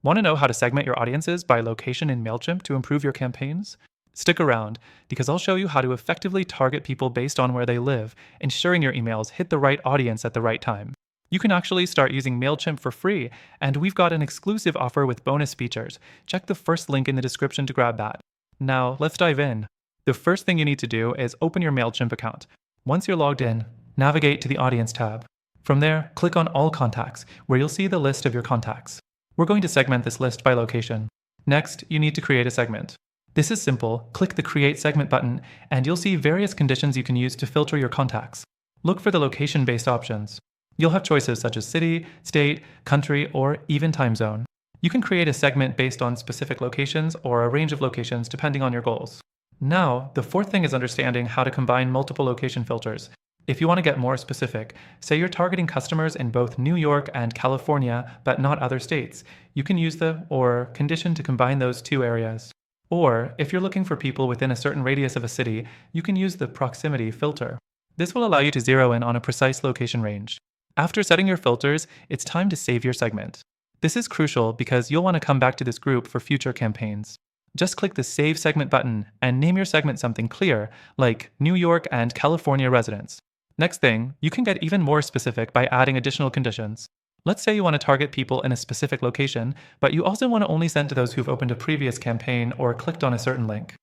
Want to know how to segment your audiences by location in Mailchimp to improve your campaigns? Stick around, because I'll show you how to effectively target people based on where they live, ensuring your emails hit the right audience at the right time. You can actually start using Mailchimp for free, and we've got an exclusive offer with bonus features. Check the first link in the description to grab that. Now, let's dive in. The first thing you need to do is open your Mailchimp account. Once you're logged in, navigate to the Audience tab. From there, click on All Contacts, where you'll see the list of your contacts. We're going to segment this list by location. Next, you need to create a segment. This is simple. Click the Create Segment button, and you'll see various conditions you can use to filter your contacts. Look for the location-based options. You'll have choices such as city, state, country, or even time zone. You can create a segment based on specific locations or a range of locations depending on your goals. Now, the fourth thing is understanding how to combine multiple location filters. If you want to get more specific, say you're targeting customers in both New York and California, but not other states, you can use the or condition to combine those two areas. Or, if you're looking for people within a certain radius of a city, you can use the proximity filter. This will allow you to zero in on a precise location range. After setting your filters, it's time to save your segment. This is crucial because you'll want to come back to this group for future campaigns. Just click the Save Segment button and name your segment something clear, like New York and California residents. Next thing, you can get even more specific by adding additional conditions. Let's say you want to target people in a specific location, but you also want to only send to those who've opened a previous campaign or clicked on a certain link.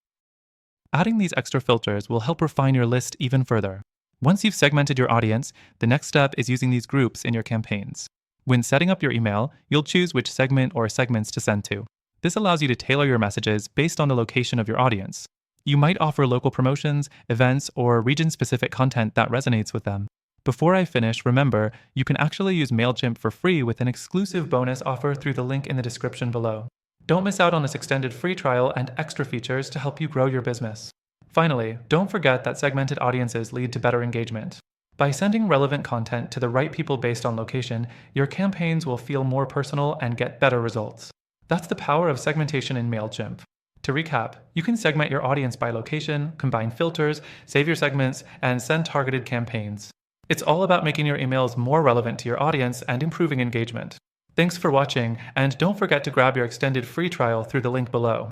Adding these extra filters will help refine your list even further. Once you've segmented your audience, the next step is using these groups in your campaigns. When setting up your email, you'll choose which segment or segments to send to. This allows you to tailor your messages based on the location of your audience. You might offer local promotions, events, or region-specific content that resonates with them. Before I finish, remember, you can actually use Mailchimp for free with an exclusive bonus offer through the link in the description below. Don't miss out on this extended free trial and extra features to help you grow your business. Finally, don't forget that segmented audiences lead to better engagement. By sending relevant content to the right people based on location, your campaigns will feel more personal and get better results. That's the power of segmentation in Mailchimp. To recap, you can segment your audience by location, combine filters, save your segments, and send targeted campaigns. It's all about making your emails more relevant to your audience and improving engagement. Thanks for watching, and don't forget to grab your extended free trial through the link below.